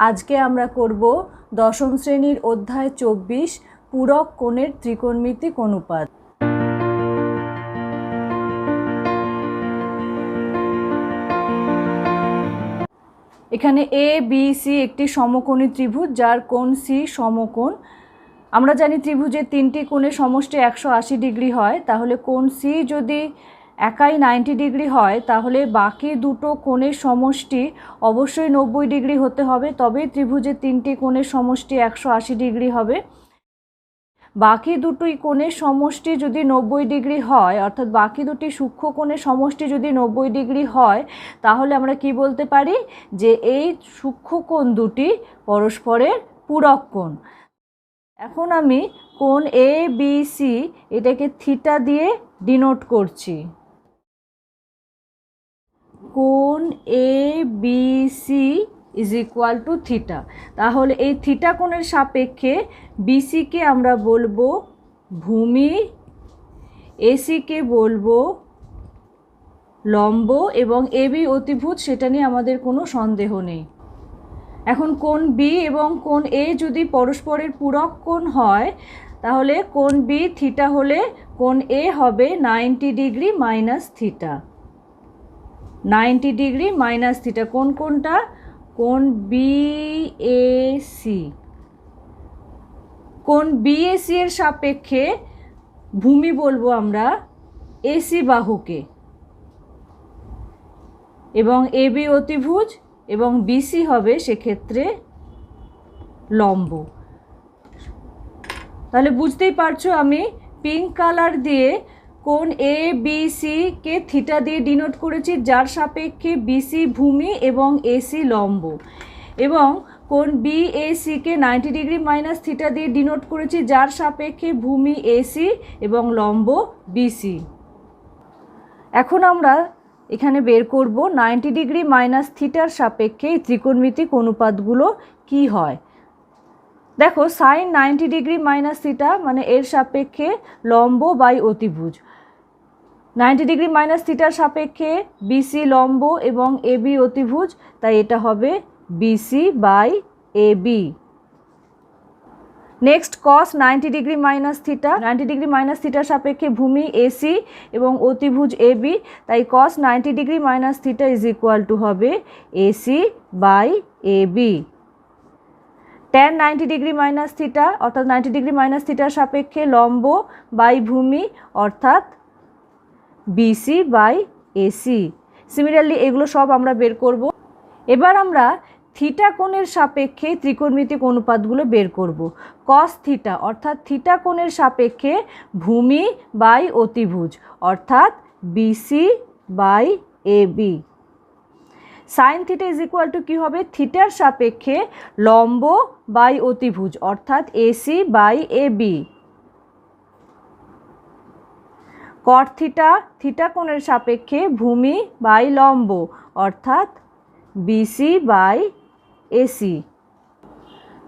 আজকে আমরা করব দশম শ্রেণীর অধ্যায় 24 পূরক কোণের ত্রিকোণমিতিক অনুপাত। এখানে এ বি সি একটি সমকোণী ত্রিভুজ, যার কোণ সি সমকোণ। আমরা জানি ত্রিভুজের তিনটি কোণের সমষ্টি 180 ডিগ্রি হয়, তাহলে কোণ সি যদি একাই 90 ডিগ্রি হয় তাহলে বাকি দুটো কোণের সমষ্টি অবশ্যই 90 ডিগ্রি হতে হবে, তবে ত্রিভুজের তিনটি কোণের সমষ্টি 180 ডিগ্রি হবে। বাকি দুটি কোণের সমষ্টি যদি 90 ডিগ্রি হয়, অর্থাৎ বাকি দুটি সূক্ষ্ম কোণের সমষ্টি যদি 90 ডিগ্রি হয়, তাহলে আমরা কি বলতে পারি যে এই সূক্ষ্ম কোণ দুটি পরস্পরের পূরক কোণ। এখন আমি কোণ এ বি সি এটাকে থিটা দিয়ে ডিনোট করছি। কোণ A B C is equal to theta. তাহলে এই থিটা কোণের সাপেক্ষে বিসিকে আমরা বলবো ভূমি, এসিকে বলবো লম্ব এবং এবি অতিভুজ, সেটা নিয়ে আমাদের কোনো সন্দেহ নেই। এখন কোণ বি এবং কোণ এ যদি পরস্পরের পূরক কোণ হয়, তাহলে কোণ বি থিটা হলে কোণ এ হবে 90 degree minus theta. 90 degree minus theta কোনটা? কোণ বি এ সি। কোণ বি এ সি এর সাপেক্ষে ভূমি বলবো আমরা এসি বাহুকে, এবং এবি অতিভুজ এবং বিসি হবে সেক্ষেত্রে লম্ব। তাহলে বুঝতেই পারছো আমি পিঙ্ক কালার দিয়ে কোণ A B C K theta দিয়ে ডিনোট করেছি, যার সাপেক্ষে বিসি ভূমি এবং এসি লম্ব, এবং কোণ বি এ সি কে 90 ডিগ্রি মাইনাস থিটা দিয়ে ডিনোট করেছি, যার সাপেক্ষে ভূমি এসি এবং লম্ব বিসি। এখন আমরা এখানে বের করব 90 ডিগ্রি মাইনাস থিটার সাপেক্ষে এই ত্রিকোণমিতিক অনুপাতগুলো কি হয়। দেখো সাইন 90 ডিগ্রি মাইনাস থিটা মানে এর সাপেক্ষে লম্ব বাই অতিভুজ। 90 ডিগ্রি মাইনাস থিটার সাপেক্ষে বিসি লম্ব এবং এবি অতিভুজ, তাই এটা হবে BC by AB. Next cos 90 degree minus theta, 90 degree minus থিটার সাপেক্ষে ভূমি এসি এবং অতিভুজ এবি, তাই cos 90 degree minus theta is equal to হবে AC by AB. Tan 90 degree minus theta অর্থাৎ 90 ডিগ্রি মাইনাস থিটার সাপেক্ষে লম্ব বাই ভূমি অর্থাৎ বিসি বাই এসি। সিমিলারলি এগুলো সব আমরা বের করব। এবার আমরা থিটা কোণের সাপেক্ষে ত্রিকোণমিতিক অনুপাতগুলো বের করব। কস থিটা অর্থাৎ থিটা কোণের সাপেক্ষে ভূমি বাই অতিভুজ অর্থাৎ BC by AB. Sine theta is equal to কী হবে? থিটার সাপেক্ষে লম্ব বাই অতিভুজ অর্থাৎ AC by AB. Cot theta theta কোণের সাপেক্ষে ভূমি বাই লম্ব অর্থাৎ বিসি বাই এসি।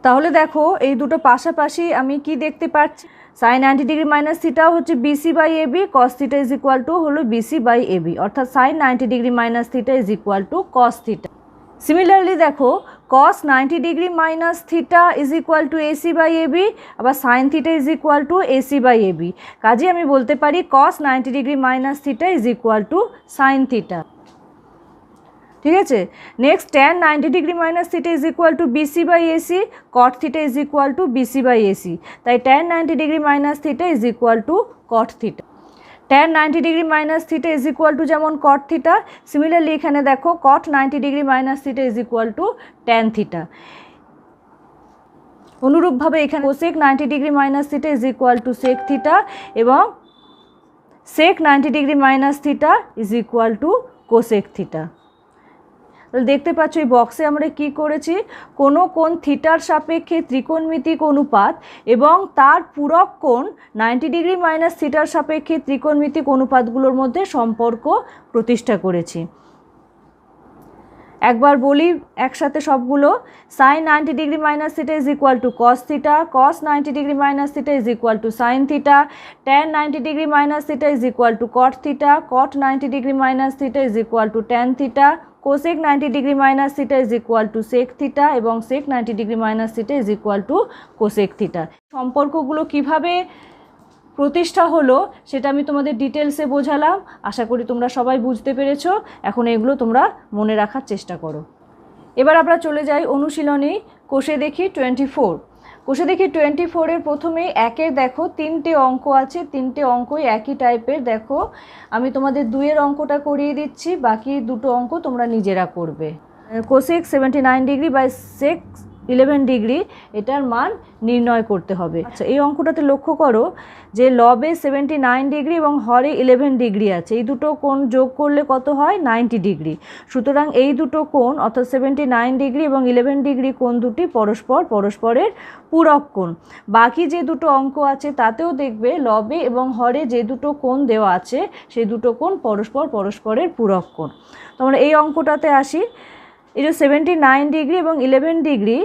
তাহলে দেখো এই দুটো পাশাপাশি আমি কি দেখতে পাচ্ছি, সাইন 90 ডিগ্রি মাইনাস থিটাও হচ্ছে BC by AB, cos theta is equal to হলো বিসি বাই এবি, অর্থাৎ sine 90 degree minus theta is equal to cos theta. Similarly দেখো cos 90 degree minus theta is equal to AC by AB, আবার sine theta is equal to AC by AB. কাজে আমি বলতে পারি cos 90 degree minus theta is equal to sine theta. ঠিক আছে, next tan 90 degree minus theta is equal to BC by AC, cot theta is equal to BC by AC, তাই tan 90 degree minus theta is equal to cot theta. Tan 90 degree minus theta is equal to যেমন cot theta, similarly এখানে দেখো cot 90 degree minus theta is equal to tan theta. অনুরূপভাবে এখানে cosec 90 degree minus theta is equal to sec theta এবং sec 90 degree minus theta is equal to cosec theta. তাহলে দেখতে পাচ্ছ এই বক্সে আমরা কি করেছি, কোনো কোণ থিটার সাপেক্ষে ত্রিকোণমিতিক অনুপাত এবং তার পূরক কোণ 90 ডিগ্রি মাইনাস থিটার সাপেক্ষে ত্রিকোণমিতিক অনুপাতগুলোর মধ্যে সম্পর্ক প্রতিষ্ঠা করেছি। একবার বলি একসাথে সবগুলো, sine 90 degree minus theta is equal to cos theta, cos 90 degree minus theta is equal to sine theta, tan 90 degree minus theta is equal to cot theta, cot 90 degree minus theta is equal to tan theta, cosec 90 degree minus theta is equal to sec theta এবং sec 90 degree minus theta is equal to cosec theta. সম্পর্কগুলো কিভাবে প্রতিষ্ঠা হলো সেটা আমি তোমাদের ডিটেলসে বোঝালাম। আশা করি তোমরা সবাই বুঝতে পেরেছো। এখন এগুলো তোমরা মনে রাখার চেষ্টা করো। এবার আমরা চলে যাই অনুশীলনী কোষে দেখি 24। কোষে দেখি 24-এর প্রথমেই একের দেখো 3টে অঙ্ক আছে, 3টে অঙ্কই একই টাইপের। দেখো আমি তোমাদের 2-এর অঙ্কটা করিয়ে দিচ্ছি, বাকি 2টো অঙ্ক তোমরা নিজেরা করবে। Cosec 79 degree by sec 11 degree এটার মান নির্ণয় করতে হবে। আচ্ছা, এই অঙ্কটাতে লক্ষ্য করো যে লবে 79 ডিগ্রি এবং হরে 11 ডিগ্রি আছে। এই দুটো কোণ যোগ করলে কত হয়? 90 ডিগ্রি। সুতরাং এই দুটো কোণ অর্থাৎ 79 ডিগ্রি এবং 11 ডিগ্রি কোণ দুটি পরস্পরের পূরক কোণ। বাকি যে দুটো অঙ্ক আছে তাতেও দেখবে লবে এবং হরে যে দুটো কোণ দেওয়া আছে সেই দুটো কোণ পরস্পরের পূরক কোণ। তোমরা এই অঙ্কটাতে আসি। এই যে 79 ডিগ্রি এবং 11 ডিগ্রি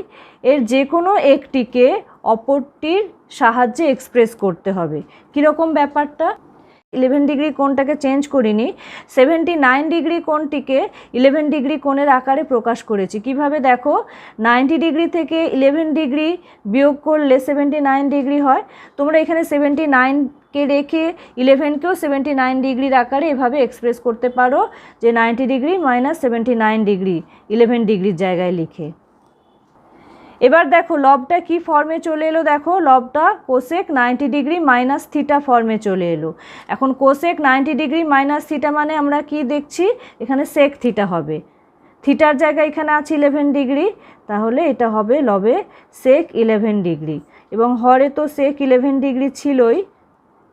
এর যে কোনো একটিকে অপরটির সাহায্যে এক্সপ্রেস করতে হবে। কীরকম ব্যাপারটা? 11 ডিগ্রি কোণটাকে চেঞ্জ করিনি, 79 ডিগ্রি কোণটিকে 11 ডিগ্রি কোণের আকারে প্রকাশ করেছি। কিভাবে? দেখো 90 ডিগ্রি থেকে 11 ডিগ্রি বিয়োগ করলে 79 ডিগ্রি হয়। তোমরা এখানে 79কে রেখে 11কেও 79 ডিগ্রির আকারে এভাবে এক্সপ্রেস করতে পারো যে 90 ডিগ্রি মাইনাস 79 ডিগ্রি 11 ডিগ্রির জায়গায় লিখে। এবার দেখো লবটা কি ফর্মে চলে এলো। দেখো লবটা কোসেক 90 ডিগ্রি মাইনাস থিটা ফর্মে চলে এলো। এখন কোসেক 90 ডিগ্রি মাইনাস থিটা মানে আমরা কি দেখছি? এখানে সেক থিটা হবে। থিটার জায়গায় এখানে আছে 11 ডিগ্রি, তাহলে এটা হবে লবে সেক 11 ডিগ্রি এবং হরে তো সেক 11 ডিগ্রি ছিলই,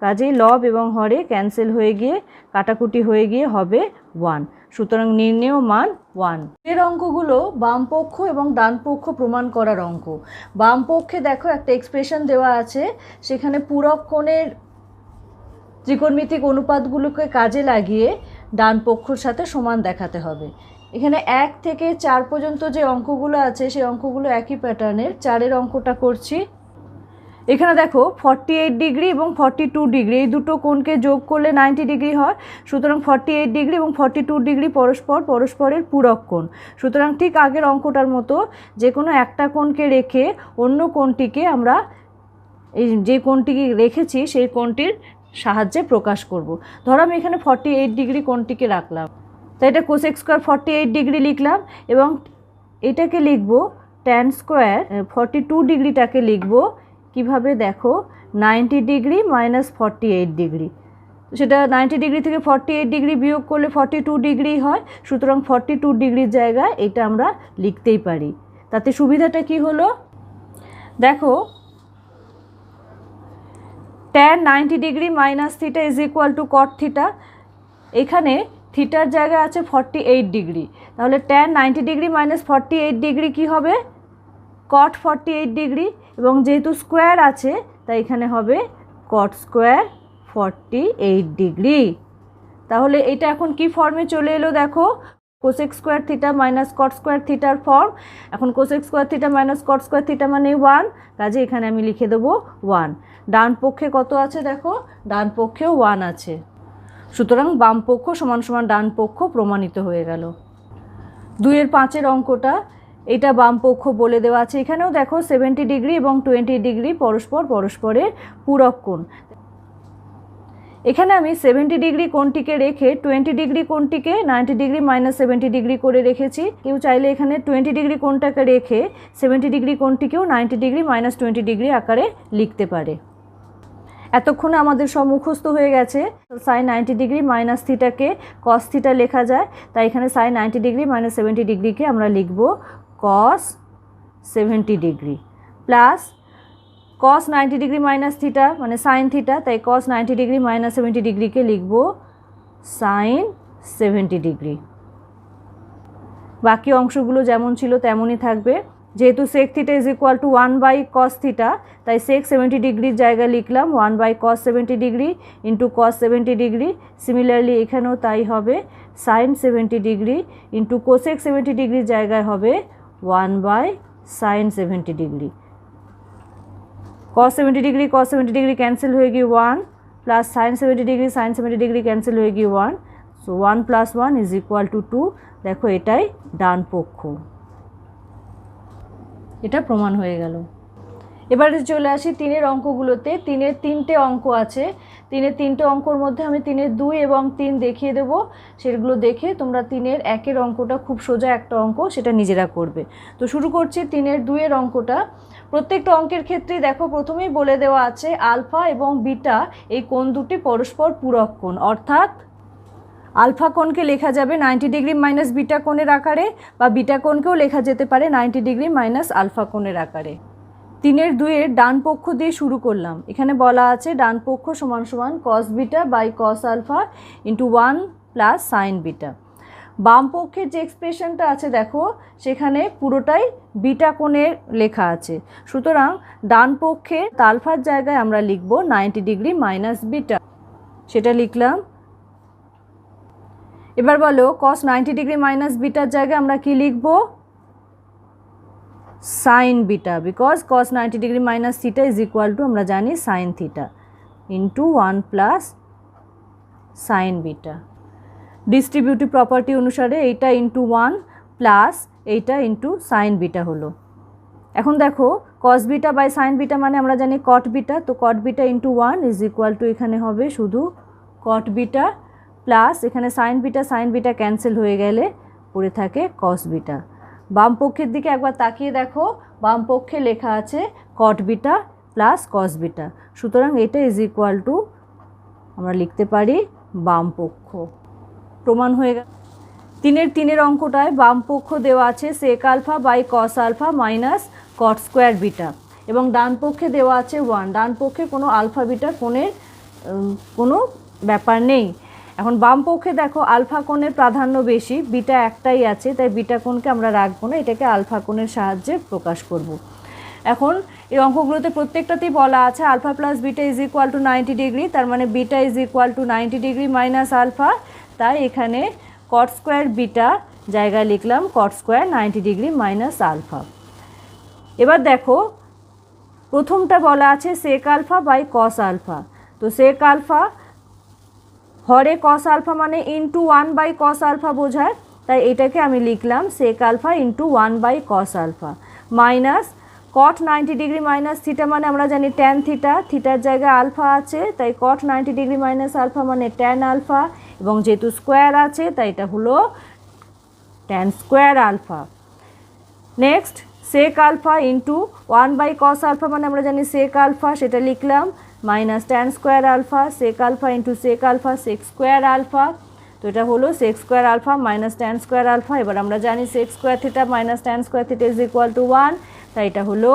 কাজেই লব এবং হরে ক্যান্সেল হয়ে গিয়ে কাটাকুটি হয়ে গিয়ে হবে 1। সুতরাং নির্ণেয় মান 1। এর অঙ্কগুলো বাম পক্ষ এবং ডান পক্ষ প্রমাণ করার অঙ্ক। বাম পক্ষে দেখো একটা এক্সপ্রেশন দেওয়া আছে, সেখানে পূরক কোণের ত্রিকোণমিতিক অনুপাতগুলোকে কাজে লাগিয়ে ডান পক্ষর সাথে সমান দেখাতে হবে। এখানে 1 থেকে 4 পর্যন্ত যে অঙ্কগুলো আছে সেই অঙ্কগুলো একই প্যাটার্নের। 4-এর অঙ্কটা করছি। এখানে দেখো 48 ডিগ্রি এবং 42 ডিগ্রি এই দুটো কোণকে যোগ করলে 90 ডিগ্রি হয়। সুতরাং 48 ডিগ্রি এবং 42 ডিগ্রি পরস্পরের পূরক কোণ। সুতরাং ঠিক আগের অঙ্কটার মতো যে কোনো একটা কোণকে রেখে অন্য কোণটিকে আমরা এই যে কোণটিকে রেখেছি সেই কোণটির সাহায্যে প্রকাশ করব। ধরো আমি এখানে 48 ডিগ্রি কোণটিকে রাখলাম, তাই এটা কোসেক স্কোয়ার 48 ডিগ্রি লিখলাম এবং এটাকে লিখব ট্যান স্কোয়ার 42 ডিগ্রিটাকে লিখব কিভাবে? দেখো 90 ডিগ্রি মাইনাস 48 ডিগ্রি, সেটা 90 ডিগ্রি থেকে 48 ডিগ্রি বিয়োগ করলে 42 ডিগ্রি হয়। সুতরাং 42 ডিগ্রির জায়গায় এটা আমরা লিখতেই পারি। তাতে সুবিধাটা কি হলো? দেখো tan 90 degree minus theta is equal to cot theta. এখানে থিটার জায়গায় আছে 48 ডিগ্রি, তাহলে ট্যান 90 ডিগ্রি মাইনাস 48 ডিগ্রি কী হবে? কট 48 ডিগ্রি এবং যেহেতু স্কোয়ার আছে তাই এখানে হবে কট স্কোয়ার 48 ডিগ্রি। তাহলে এটা এখন কি ফর্মে চলে এলো? দেখো cosec square theta minus cot square থিটার ফর্ম। এখন cosec square theta minus cot square theta মানে 1, কাজে এখানে আমি লিখে দেবো 1। ডান পক্ষে কত আছে? দেখো ডান পক্ষেও 1 আছে। সুতরাং বাম পক্ষ সমান সমান ডান পক্ষ প্রমাণিত হয়ে গেল। 2-এর 5-এর অঙ্কটা, এটা বাম পক্ষ বলে দেওয়া আছে। এখানেও দেখো 70 ডিগ্রি এবং 20 ডিগ্রি পরস্পরের পূরক কোণ। এখানে আমি 70 ডিগ্রি কোণটিকে রেখে 20 ডিগ্রি কোণটিকে 90 ডিগ্রি মাইনাস 70 ডিগ্রি করে রেখেছি। কেউ চাইলে এখানে 20 ডিগ্রি কোণটাকে রেখে 70 ডিগ্রি কোণটিকেও 90 ডিগ্রি মাইনাস 20 ডিগ্রি আকারে লিখতে পারে। এতক্ষণে আমাদের সব মুখস্থ হয়ে গেছে। সাইন 90 ডিগ্রি মাইনাস থিটাকে কস থিটা লেখা যায়, তাই এখানে সাইন 90 ডিগ্রি মাইনাস 70 ডিগ্রিকে আমরা লিখব কস 70 degree plus cos 90 degree minus theta মানে সাইন থিটা, তাই কস 90 ডিগ্রি মাইনাস 70 ডিগ্রিকে লিখব সাইন 70 ডিগ্রি। বাকি অংশগুলো যেমন ছিল তেমনই থাকবে। যেহেতু sec theta is equal to 1 by cos theta, তাই সেক 70 ডিগ্রির জায়গায় লিখলাম 1 by cos 70 degree into cos 70 degree. Similarly এখানেও তাই হবে, সাইন 70 ডিগ্রি ইন্টু কোসেক 70 ডিগ্রির জায়গায় হবে 1 by sine 70 degree. cos 70 degree cos 70 degree cancel হয়ে গিয়ে 1 plus sin 70 degree sin 70 degree cancel হয়ে গিয়ে 1। So 1 plus 1 is equal to 2। দেখো এটাই ডান পক্ষ। এটা প্রমাণ হয়ে গেল। এবারে চলে আসি 3-এর অঙ্কগুলোতে। 3-এর 3টে অঙ্ক আছে। 3-এর 3টে অঙ্কর মধ্যে আমি 3-এর 2 এবং 3 দেখিয়ে দেবো। সেগুলো দেখে তোমরা 3-এর 1-এর অঙ্কটা খুব সোজা একটা অঙ্ক, সেটা নিজেরা করবে। তো শুরু করছি 3-এর 2-এর অঙ্কটা। প্রত্যেকটা অঙ্কের ক্ষেত্রেই দেখো প্রথমেই বলে দেওয়া আছে আলফা এবং বিটা এই কোণ দুটি পরস্পর পূরক কোণ, অর্থাৎ আলফা কোণকে লেখা যাবে 90 ডিগ্রি মাইনাস বিটা কোণের আকারে, বা বিটা কোণকেও লেখা যেতে পারে 90 ডিগ্রি মাইনাস আলফা কোণের আকারে। 3-এর 2-এর ডান পক্ষ দিয়ে শুরু করলাম। এখানে বলা আছে ডান পক্ষ সমান সমান cos beta by cos alpha into 1 plus sine beta. বাম পক্ষের যে এক্সপ্রেশনটা আছে দেখো সেখানে পুরোটাই বিটা কোণের লেখা আছে, সুতরাং ডান পক্ষে আলফার জায়গায় আমরা লিখব 90 ডিগ্রি মাইনাস বিটা, সেটা লিখলাম। এবার বলো কস 90 ডিগ্রি মাইনাস বিটার জায়গায় আমরা কি লিখব? Sine beta, because cos 90 degree minus theta is equal to আমরা জানি sine theta into 1 plus sine beta. Distributive property অনুসারে এইটা ইন্টু 1 প্লাস এইটা ইন্টু সাইন বিটা হলো। এখন দেখো cos beta by sine beta মানে আমরা জানি কট বিটা, তো cot beta into 1 is equal to এখানে হবে শুধু কট বিটা প্লাস এখানে সাইন বিটা ক্যান্সেল হয়ে গেলে পড়ে থাকে কস বিটা। বাম পক্ষের দিকে একবার তাকিয়ে দেখো, বাম পক্ষে লেখা আছে কট বিটা প্লাস কস বিটা, সুতরাং এটা ইজ ইকুয়াল টু আমরা লিখতে পারি বাম পক্ষ। প্রমাণ হয়ে গেল। 3-এর অঙ্কটায় বাম পক্ষ দেওয়া আছে sec alpha by cos alpha minus cot square beta, এবং ডান পক্ষে দেওয়া আছে 1। ডান পক্ষে কোনো আলফা বিটা কোণের কোনো ব্যাপার নেই। এখন বাম পক্ষে দেখো আলফা কোণের প্রাধান্য বেশি, বিটা একটাই আছে, তাই বিটা কোণকে আমরা রাখবো না, এটাকে আলফা কোণের সাহায্যে প্রকাশ করব। এখন এই অঙ্কগুলোতে প্রত্যেকটাতেই বলা আছে alpha plus beta is equal to 90 degree, তার মানে beta is equal to 90 degree minus alpha, তাই এখানে কট স্কোয়ার বিটা জায়গায় লিখলাম cot square 90 degree minus alpha. এবার দেখো প্রথমটা বলা আছে sec alpha by cos alpha, তো সেক আলফা হরে কস আলফা মানে ইন্টু 1 বাই কস আলফা বোঝায়, তাই এটাকে আমি লিখলাম sec alpha into 1 by cos alpha minus caught 90 degree minus theta মানে আমরা জানি ট্যান থিটা, থিটার জায়গায় আলফা আছে তাই কট 90 ডিগ্রি মাইনাস আলফা মানে ট্যান আলফা, এবং যেহেতু স্কোয়ার আছে তাই এটা হলো tan square alpha. Next sec alpha into 1 by cos alpha মানে আমরা জানি সেক আলফা, সেটা লিখলাম minus tan square alpha, sec alpha into sec alpha sec square alpha, তো এটা হলো sec square alpha minus tan square alpha. এবার আমরা জানি sec square theta minus tan square theta is equal to 1, তাই এটা হলো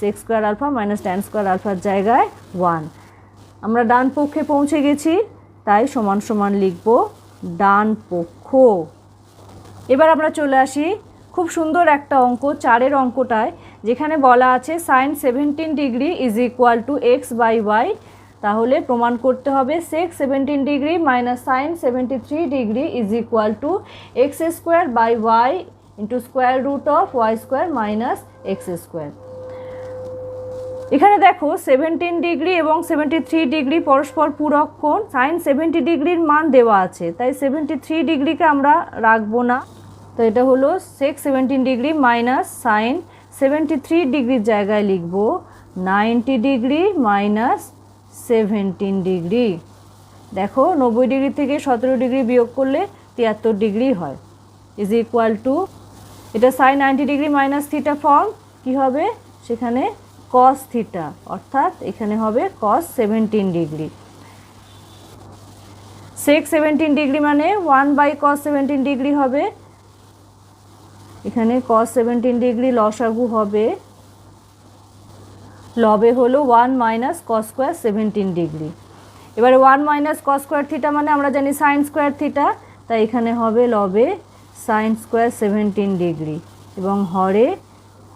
sec square alpha minus tan square আলফার জায়গায় 1। আমরা ডান পক্ষে পৌঁছে গেছি, তাই সমান সমান লিখব ডান পক্ষ। এবার আমরা চলে আসি খুব সুন্দর একটা অঙ্ক 4-এর অঙ্কটায়, যেখানে বলা আছে sine 17 degree is equal to x by y, তাহলে প্রমাণ করতে হবে sec 17 degree minus sine 73 degree is equal to x square by y into square root of Y square minus x square. এখানে দেখো 17 ডিগ্রি এবং 73 ডিগ্রি পরস্পর পূরক কোণ, সাইন 70 ডিগ্রির মান দেওয়া আছে তাই 73 ডিগ্রিকে আমরা রাখবো না, তো এটা হলো সেক 17 ডিগ্রি মাইনাস সাইন 73 ডিগ্রির জায়গায় লিখব 90 ডিগ্রি মাইনাস 17 ডিগ্রি। দেখো 90 ডিগ্রি থেকে 17 ডিগ্রি বিয়োগ করলে 73 ডিগ্রি হয়, ইজ ইকুয়াল টু এটা sine 90 degree minus theta form কী হবে সেখানে কস থিটা, অর্থাৎ এখানে হবে কস 17 ডিগ্রি। সেক 17 ডিগ্রি মানে 1 বাই কস 17 ডিগ্রি হবে, এখানে কস 17 ডিগ্রি লসাগু হবে, লবে হলো 1 মাইনাস কস স্কোয়ার 17 ডিগ্রি। এবারে 1 মাইনাস কস স্কোয়ার থিটা মানে আমরা জানি সাইন স্কোয়ার থিটা, তাই এখানে হবে লবে সাইন স্কোয়ার 17 ডিগ্রি এবং হরে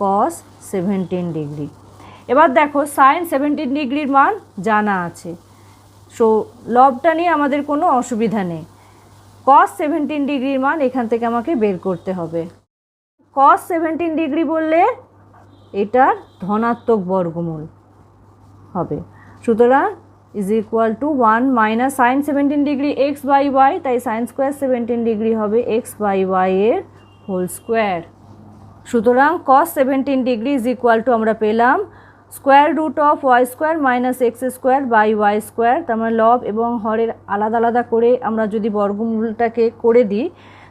কস 17 ডিগ্রি। এবার দেখো সাইন 17 ডিগ্রির মান জানা আছে, সো লবটা নিয়ে আমাদের কোনো অসুবিধা নেই। কস 17 ডিগ্রির মান এখান থেকে আমাকে বের করতে হবে। কস 17 ডিগ্রি বললে এটার ধনাত্মক বর্গমূল হবে, সুতরাং is equal to 1 minus sine 17 degree x by y, তাই সাইন স্কোয়ার 17 ডিগ্রি হবে এক্স বাই ওয়াই এর হোল স্কোয়ার। সুতরাং cos 17 degree is equal to আমরা পেলাম square root of Y square minus x square by Y square. তার মানে লব এবং হরের আলাদা আলাদা করে আমরা যদি বর্গমূলটাকে করে দিই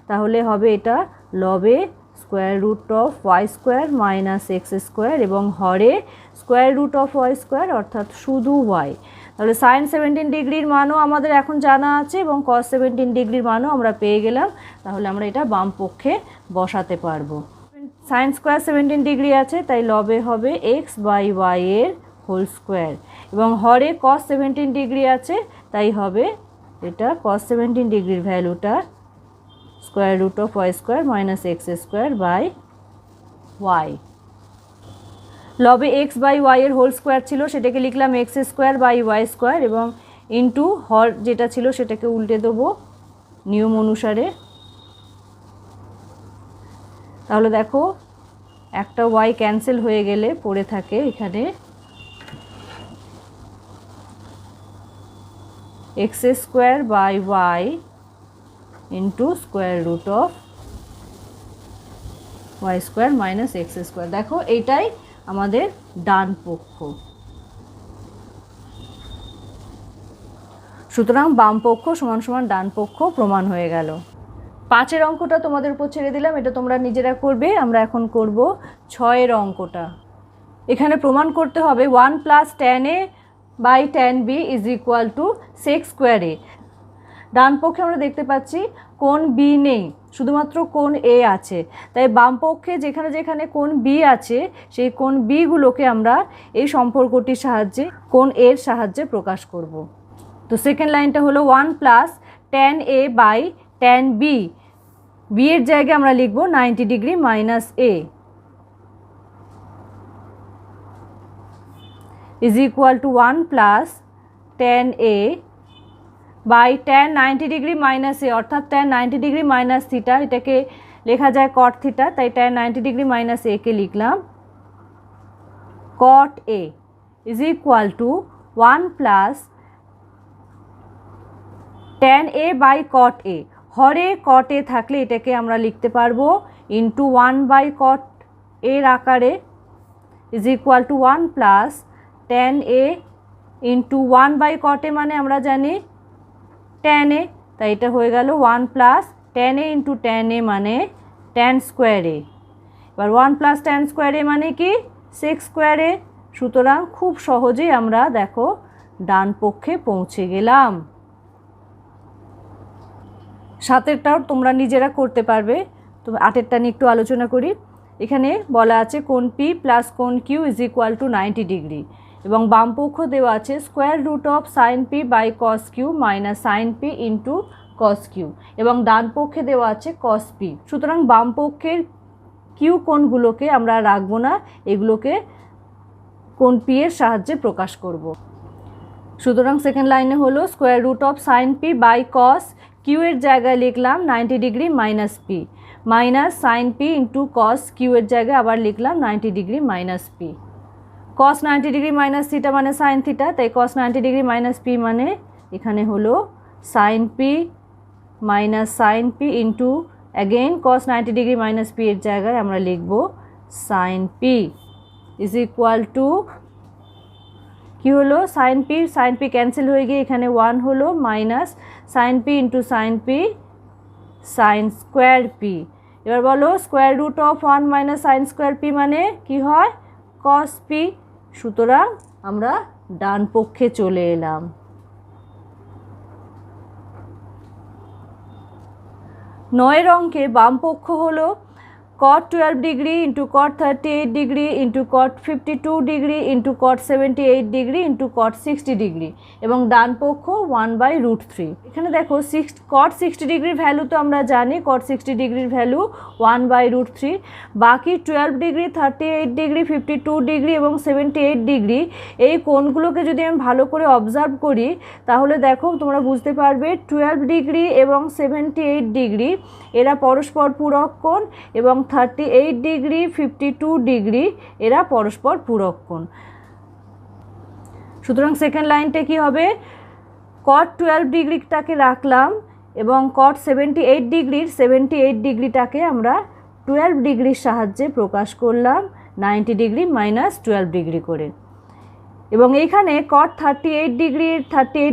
তাহলে হবে এটা লবে square root of Y square minus x square এবং হরে square root of Y square অর্থাৎ শুধু ওয়াই। তাহলে সাইন 17 ডিগ্রির মানও আমাদের এখন জানা আছে এবং কস 17 ডিগ্রির মানও আমরা পেয়ে গেলাম। তাহলে আমরা এটা বাম পক্ষে বসাতে পারবো। সাইন স্কোয়ার 17 ডিগ্রি আছে, তাই লবে হবে এক্স বাই ওয়াই এর হোল স্কোয়ার এবং হরে কস 17 ডিগ্রি আছে, তাই হবে এটা কস 17 ডিগ্রির ভ্যালুটা square root of Y square minus x square by Y. লবে এক্স বাই ওয়াই এর হোল স্কোয়ার ছিল, সেটাকে লিখলাম X square by Y square এবং ইন্টু হর যেটা ছিল সেটাকে উল্টে দেবো নিয়ম অনুসারে। তাহলে দেখো একটা ওয়াই ক্যান্সেল হয়ে গেলে পড়ে থাকে এখানে x square by y into square root of Y square minus x square. দেখো এইটাই আমাদের ডান পক্ষ। সুতরাং বাম পক্ষ সমান সমান ডান পক্ষ প্রমাণ হয়ে গেল। 5 অঙ্কটা তোমাদের উপর ছেড়ে দিলাম, এটা তোমরা নিজেরা করবে। আমরা এখন করব 6 অঙ্কটা। এখানে প্রমাণ করতে হবে 1 plus tan a by tan b is equal to sec square a। ডান পক্ষে আমরা দেখতে পাচ্ছি কোণ b নেই, শুধুমাত্র কোণ a আছে, তাই বাম পক্ষে যেখানে যেখানে কোণ b আছে সেই কোণ b গুলোকে আমরা এই সম্পর্কটির সাহায্যে কোণ a এর সাহায্যে প্রকাশ করব। তো সেকেন্ড লাইনটা হলো 1 plus tan a by tan b, b এর জায়গায় আমরা লিখব 90 degree minus a is equal to 1 plus tan a by tan 90 degree minus a অর্থাৎ tan 90 ডিগ্রি মাইনাস থিটা, এটাকে লেখা যায় cot থিটা, তাই tan 90 ডিগ্রি মাইনাস a কে লিখলাম cot a is equal to 1 plus tan a by cot a। হরে cot a থাকলে এটাকে আমরা লিখতে পারবো ইন্টু 1 বাই cot এর আকারে is equal to 1 plus tan a into 1 by cot a মানে আমরা জানি tan a, তাই এটা হয়ে গেল 1 plus tan a into tan a মানে tan স্কোয়ার a। এবার 1 প্লাস tan স্কোয়ার a মানে কি sec স্কোয়ার a। সুতরাং খুব সহজেই আমরা দেখো ডান পক্ষে পৌঁছে গেলাম। 7টাও তোমরা নিজেরা করতে পারবে। তো 8টা নিয়ে একটু আলোচনা করি। এখানে বলা আছে কোণ P প্লাস কোণ Q is equal to 90 degree এবং বাম পক্ষ দেওয়া আছে square root of sine P by cos Q minus sine P into cos Q এবং ডান পক্ষে দেওয়া আছে কস P। সুতরাং বাম পক্ষের Q কোণগুলোকে আমরা রাখবো না, এগুলোকে কোণ P এর সাহায্যে প্রকাশ করব। সুতরাং সেকেন্ড লাইনে হলো square root of sine P by cos Q এর জায়গায় লিখলাম 90 degree minus P minus sine P into cos Q এর জায়গায় আবার লিখলাম 90 degree minus P। Cos 90 degree minus theta মানে সাইন থিটা, তাই কস 90 ডিগ্রি মাইনাস P মানে এখানে হলো sine P minus sine P into again cos 90 degree minus P এর জায়গায় আমরা লিখব sine P is equal two কি হলো সাইন P ক্যান্সেল হয়ে গিয়ে এখানে 1 হলো minus sine P into sine P sine square P। এবার বলো square root of 1 minus sine square P মানে কি হয় কস P। সুতরাং আমরা ডান পক্ষে চলে এলাম। 9 অঙ্কে বাম পক্ষ হলো cot 12 degree into cot 38 degree into cot 52 degree into cot 78 degree into cot 60 degree এবং ডান পক্ষ 1/√3। এখানে দেখো cot 60 ডিগ্রির ভ্যালু তো আমরা জানি, cot 60 ডিগ্রির ভ্যালু 1/√3। বাকি 12 ডিগ্রি 38 ডিগ্রি 52 ডিগ্রি এবং 78 ডিগ্রি এই কোণগুলোকে যদি আমি ভালো করে অবজার্ভ করি তাহলে দেখো তোমরা বুঝতে পারবে 12 ডিগ্রি এবং 78 ডিগ্রি এরা পরস্পর পূরক কোণ এবং 38 ডিগ্রি 52 ডিগ্রি এরা পরস্পর পূরক কোণ। সুতরাং সেকেন্ড লাইনটা কি হবে, cot 12 ডিগ্রিটাকে রাখলাম এবং cot 78 ডিগ্রিটাকে আমরা 12 ডিগ্রির সাহায্যে প্রকাশ করলাম 90 ডিগ্রি মাইনাস 12 ডিগ্রি করে। এবং এইখানে cot 38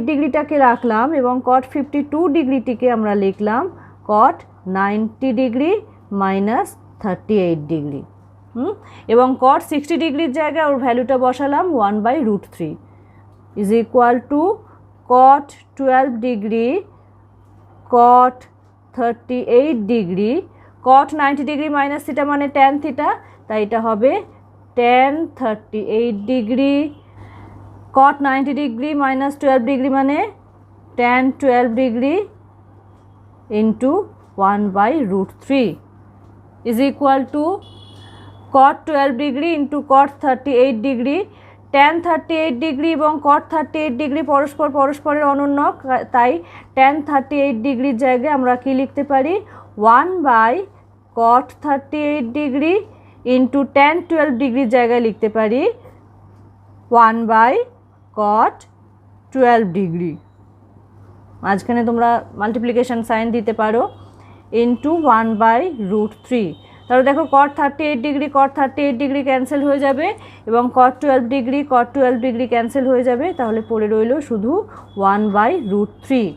ডিগ্রিটাকে রাখলাম এবং cot 52 ডিগ্রিটিকে আমরা লিখলাম cot 90 ডিগ্রি মাইনাস 38 ডিগ্রি। এবং cot 60 ডিগ্রির জায়গায় ওর ভ্যালুটা বসালাম 1/√3 is equal two cot 12 degree cot 38 degree cot 90 degree minus theta মানে tan থিটা, তাই এটা হবে tan 38 degree, cot 90 degree minus 12 degree মানে tan 12 degree into 1/√3 is equal two cot 12 degree into cot 38 degree. tan 38 degree এবং cot 38 degree পরস্পরের অনুন্নক, তাই tan 38 ডিগ্রির জায়গায় আমরা কি লিখতে পারি 1/cot 38 ডিগ্রি ইন্টু tan 12 ডিগ্রির জায়গায় লিখতে পারি 1/cot 12 ডিগ্রি। মাঝখানে তোমরা মাল্টিপ্লিকেশন সাইন দিতে পারো ইন্টু 1/√3। তাহলে দেখো cot 38 ডিগ্রি ক্যান্সেল হয়ে যাবে এবং cot 12 ডিগ্রি ক্যান্সেল হয়ে যাবে, তাহলে পড়ে রইল শুধু 1/√3,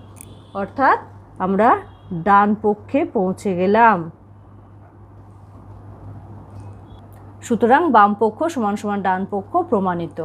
অর্থাৎ আমরা ডান পক্ষে পৌঁছে গেলাম। সুতরাং বাম পক্ষ সমান সমান ডান পক্ষ প্রমাণিত।